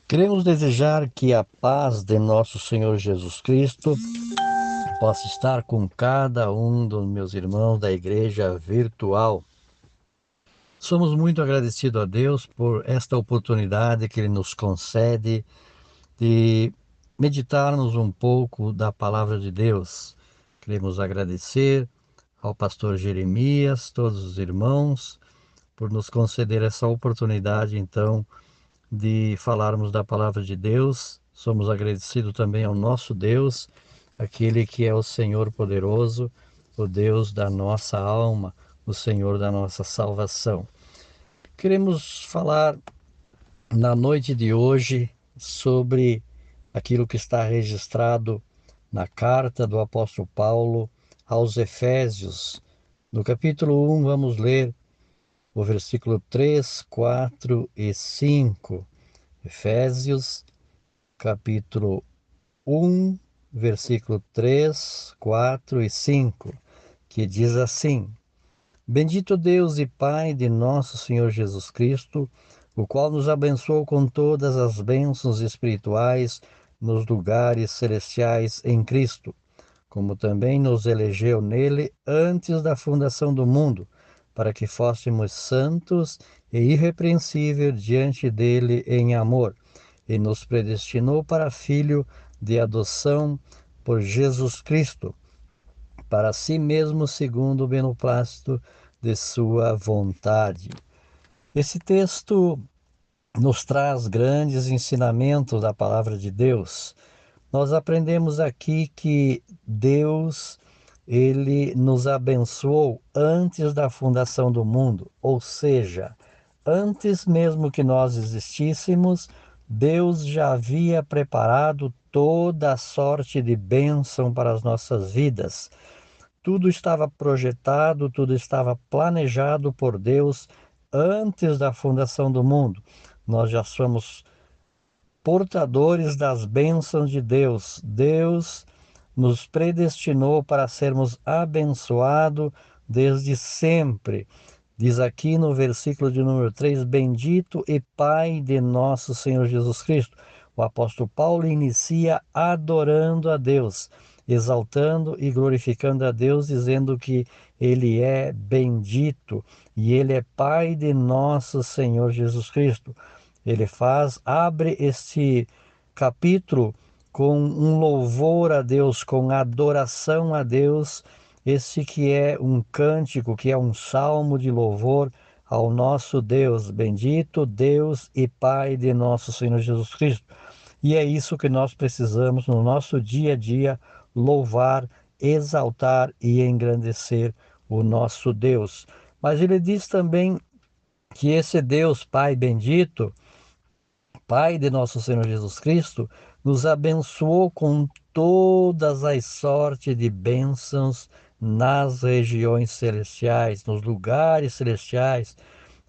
Queremos desejar que a paz de nosso Senhor Jesus Cristo possa estar com cada um dos meus irmãos da igreja virtual. Somos muito agradecidos a Deus por esta oportunidade que Ele nos concede de meditarmos um pouco da palavra de Deus. Queremos agradecer ao pastor Jeremias, todos os irmãos, por nos conceder essa oportunidade, então, de falarmos da palavra de Deus. Somos agradecidos também ao nosso Deus, aquele que é o Senhor poderoso, o Deus da nossa alma, o Senhor da nossa salvação. Queremos falar na noite de hoje sobre aquilo que está registrado na carta do apóstolo Paulo aos Efésios. No capítulo 1, vamos ler o versículo 3, 4 e 5. Efésios, capítulo 1, versículo 3, 4 e 5, que diz assim: Bendito Deus e Pai de nosso Senhor Jesus Cristo, o qual nos abençoou com todas as bênçãos espirituais nos lugares celestiais em Cristo, como também nos elegeu nele antes da fundação do mundo, para que fôssemos santos e irrepreensíveis diante dele em amor, e nos predestinou para filho de adoção por Jesus Cristo, para si mesmo segundo o beneplácito de sua vontade. Esse texto nos traz grandes ensinamentos da palavra de Deus. Nós aprendemos aqui que Deus, ele nos abençoou antes da fundação do mundo, ou seja, antes mesmo que nós existíssemos, Deus já havia preparado toda a sorte de bênção para as nossas vidas. Tudo estava projetado, tudo estava planejado por Deus antes da fundação do mundo. Nós já somos portadores das bênçãos de Deus. Deus nos predestinou para sermos abençoados desde sempre. Diz aqui no versículo de número 3: Bendito e Pai de nosso Senhor Jesus Cristo. O apóstolo Paulo inicia adorando a Deus, exaltando e glorificando a Deus, dizendo que Ele é bendito e Ele é Pai de nosso Senhor Jesus Cristo. Ele abre este capítulo com um louvor a Deus, com adoração a Deus, esse que é um cântico, que é um salmo de louvor ao nosso Deus, bendito Deus e Pai de nosso Senhor Jesus Cristo. E é isso que nós precisamos no nosso dia a dia, louvar, exaltar e engrandecer o nosso Deus. Mas ele diz também que esse Deus Pai bendito, Pai de nosso Senhor Jesus Cristo, nos abençoou com todas as sortes de bênçãos nas regiões celestiais, nos lugares celestiais,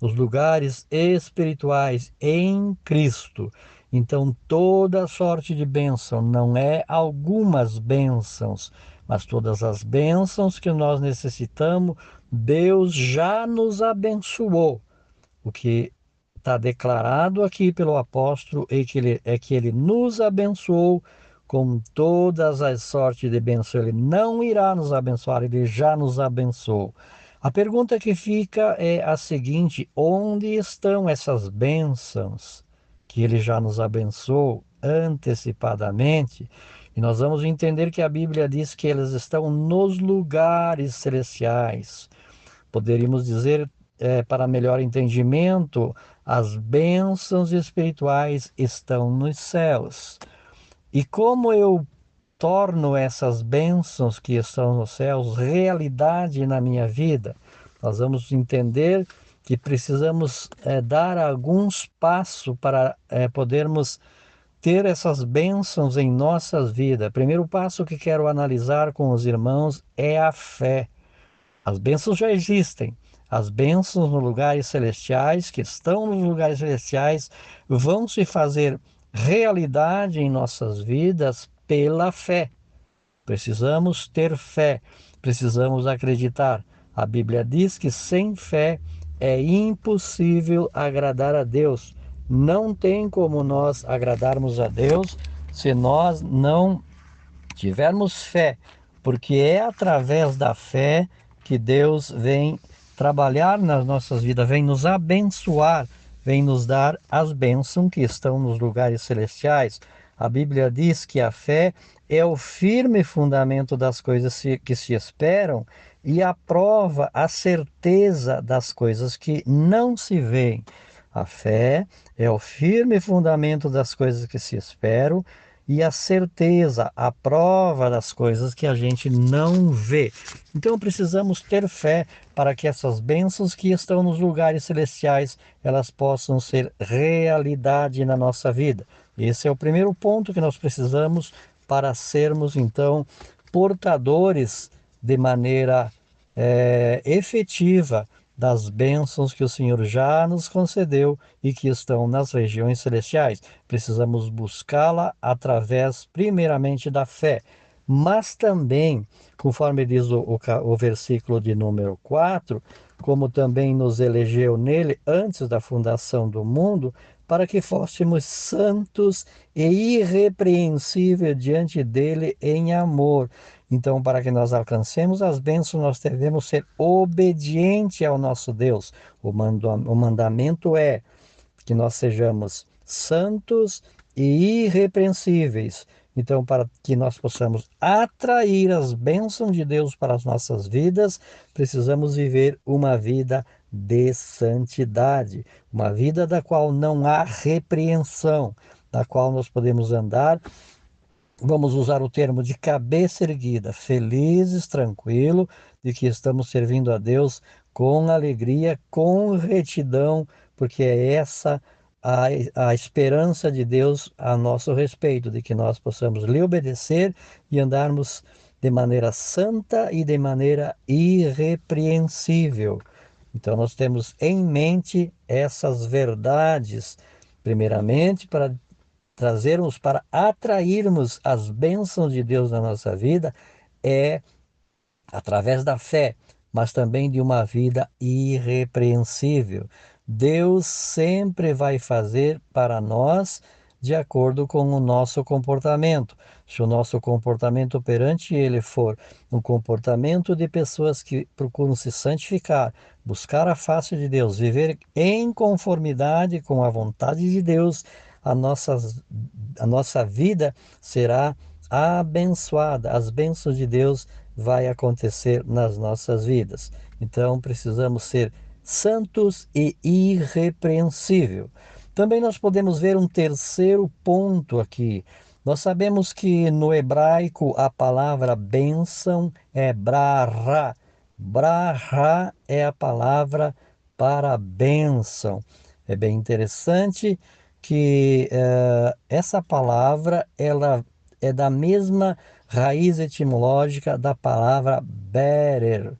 nos lugares espirituais em Cristo. Então, toda sorte de bênção não é algumas bênçãos, mas todas as bênçãos que nós necessitamos, Deus já nos abençoou. O que está declarado aqui pelo apóstolo é que ele nos abençoou com todas as sortes de bênção. Ele não irá nos abençoar, ele já nos abençoou. A pergunta que fica é a seguinte: onde estão essas bênçãos que ele já nos abençoou antecipadamente? E nós vamos entender que a Bíblia diz que elas estão nos lugares celestiais. Poderíamos dizer, para melhor entendimento, as bênçãos espirituais estão nos céus. E como eu torno essas bênçãos que estão nos céus realidade na minha vida? Nós vamos entender que precisamos dar alguns passos para podermos ter essas bênçãos em nossas vidas. O primeiro passo que quero analisar com os irmãos é a fé. As bênçãos já existem. As bênçãos nos lugares celestiais, que estão nos lugares celestiais, vão se fazer realidade em nossas vidas pela fé. Precisamos ter fé, precisamos acreditar. A Bíblia diz que sem fé é impossível agradar a Deus. Não tem como nós agradarmos a Deus se nós não tivermos fé, porque é através da fé que Deus vem trabalhar nas nossas vidas, vem nos abençoar, vem nos dar as bênçãos que estão nos lugares celestiais. A Bíblia diz que a fé é o firme fundamento das coisas que se esperam e a prova, a certeza das coisas que não se veem. A fé é o firme fundamento das coisas que se esperam e a certeza, a prova das coisas que a gente não vê. Então precisamos ter fé para que essas bênçãos que estão nos lugares celestiais, elas possam ser realidade na nossa vida. Esse é o primeiro ponto que nós precisamos para sermos então portadores de maneira efetiva das bênçãos que o Senhor já nos concedeu e que estão nas regiões celestiais. Precisamos buscá-la através, primeiramente, da fé, mas também, conforme diz o versículo de número 4, como também nos elegeu nele antes da fundação do mundo, para que fôssemos santos e irrepreensíveis diante dele em amor. Então, para que nós alcancemos as bênçãos, nós devemos ser obedientes ao nosso Deus. O mandamento é que nós sejamos santos e irrepreensíveis. Então, para que nós possamos atrair as bênçãos de Deus para as nossas vidas, precisamos viver uma vida de santidade, uma vida da qual não há repreensão, da qual nós podemos andar, vamos usar o termo de cabeça erguida, felizes, tranquilo, de que estamos servindo a Deus com alegria, com retidão, porque é essa a, a esperança de Deus a nosso respeito, de que nós possamos lhe obedecer e andarmos de maneira santa e de maneira irrepreensível. Então, nós temos em mente essas verdades, primeiramente, para atrairmos as bênçãos de Deus na nossa vida, é através da fé, mas também de uma vida irrepreensível. Deus sempre vai fazer para nós de acordo com o nosso comportamento. Se o nosso comportamento perante Ele for um comportamento de pessoas que procuram se santificar, buscar a face de Deus, viver em conformidade com a vontade de Deus, a nossa, a nossa vida será abençoada. As bênçãos de Deus vai acontecer nas nossas vidas. Então precisamos ser santos e irrepreensível. Também nós podemos ver um terceiro ponto aqui. Nós sabemos que no hebraico a palavra bênção é brahá. Brahá é a palavra para bênção. É bem interessante que essa palavra ela é da mesma raiz etimológica da palavra berer.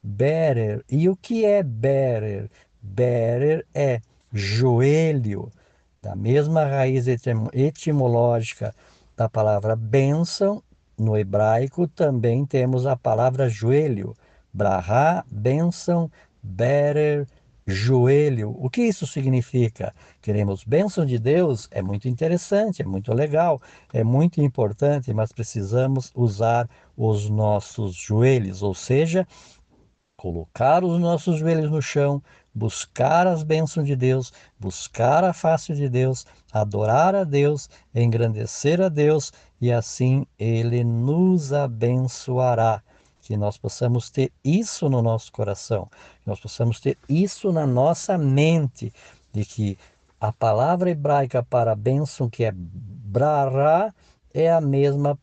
Berer. E o que é berer? Berer é joelho, da mesma raiz etimológica da palavra bênção. No hebraico também temos a palavra joelho. Brahá, bênção, berer, joelho. O que isso significa? Queremos bênção de Deus? É muito interessante, é muito legal, é muito importante, mas precisamos usar os nossos joelhos, ou seja, colocar os nossos joelhos no chão, buscar as bênçãos de Deus, buscar a face de Deus, adorar a Deus, engrandecer a Deus e assim Ele nos abençoará. Que nós possamos ter isso no nosso coração, que nós possamos ter isso na nossa mente, de que a palavra hebraica para bênção, que é brará, é a mesma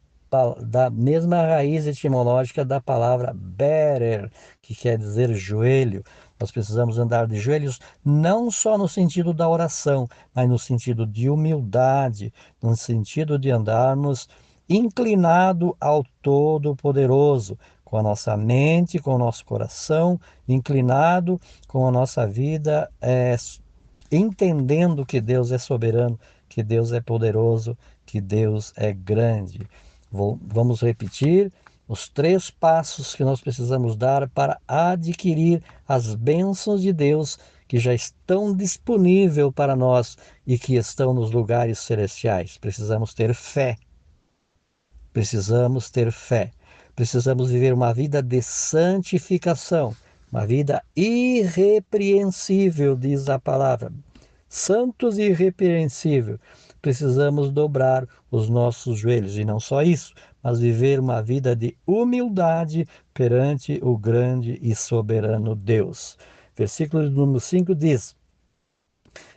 da mesma raiz etimológica da palavra berer, que quer dizer joelho. Nós precisamos andar de joelhos não só no sentido da oração, mas no sentido de humildade, no sentido de andarmos inclinado ao Todo-Poderoso, com a nossa mente, com o nosso coração inclinado, com a nossa vida entendendo que Deus é soberano, que Deus é poderoso, que Deus é grande. Vamos repetir os 3 passos que nós precisamos dar para adquirir as bênçãos de Deus que já estão disponíveis para nós e que estão nos lugares celestiais. Precisamos ter fé. Precisamos ter fé. Precisamos viver uma vida de santificação, uma vida irrepreensível, diz a palavra. Santos e irrepreensível. Precisamos dobrar os nossos joelhos e não só isso, mas viver uma vida de humildade perante o grande e soberano Deus. Versículo número 5 diz: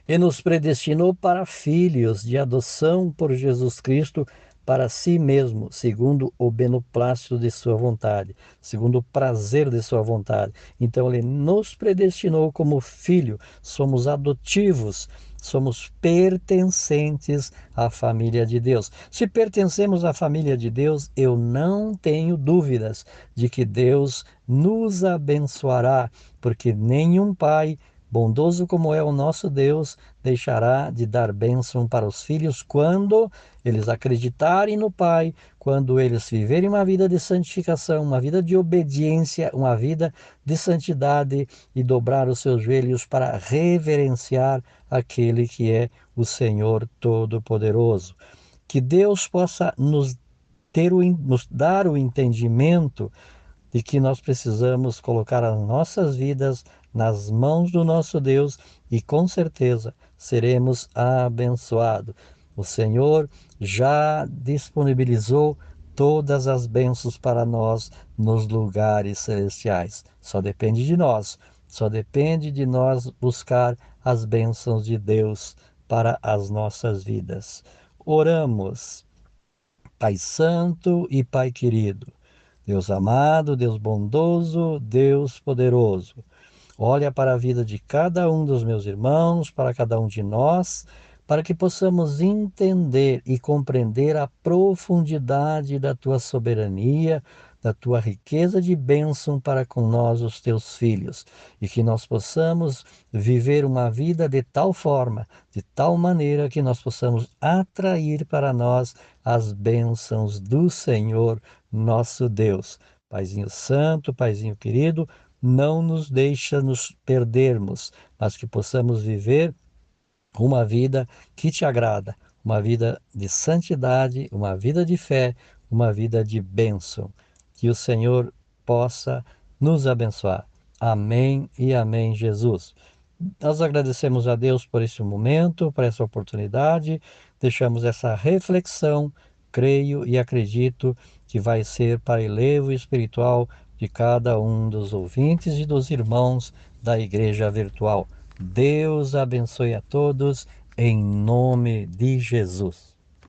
E nos predestinou para filhos de adoção por Jesus Cristo para si mesmo, segundo o beneplácito de sua vontade, segundo o prazer de sua vontade. Então ele nos predestinou como filho, somos adotivos, somos pertencentes à família de Deus. Se pertencemos à família de Deus, eu não tenho dúvidas de que Deus nos abençoará, porque nenhum pai bondoso como é o nosso Deus, deixará de dar bênção para os filhos quando eles acreditarem no Pai, quando eles viverem uma vida de santificação, uma vida de obediência, uma vida de santidade e dobrar os seus joelhos para reverenciar aquele que é o Senhor Todo-Poderoso. Que Deus possa nos dar o entendimento de que nós precisamos colocar as nossas vidas nas mãos do nosso Deus e com certeza seremos abençoados. O Senhor já disponibilizou todas as bênçãos para nós nos lugares celestiais. Só depende de nós, só depende de nós buscar as bênçãos de Deus para as nossas vidas. Oramos, Pai Santo e Pai querido. Deus amado, Deus bondoso, Deus poderoso. Olha para a vida de cada um dos meus irmãos, para cada um de nós, para que possamos entender e compreender a profundidade da tua soberania, da tua riqueza de bênção para com nós, os teus filhos, e que nós possamos viver uma vida de tal forma, de tal maneira que nós possamos atrair para nós as bênçãos do Senhor, nosso Deus. Paizinho Santo, Paizinho querido, não nos deixa nos perdermos, mas que possamos viver uma vida que te agrada, uma vida de santidade, uma vida de fé, uma vida de bênção. Que o Senhor possa nos abençoar. Amém e amém, Jesus. Nós agradecemos a Deus por esse momento, por essa oportunidade, deixamos essa reflexão, creio e acredito que vai ser para elevo espiritual de cada um dos ouvintes e dos irmãos da Igreja Virtual. Deus abençoe a todos, em nome de Jesus.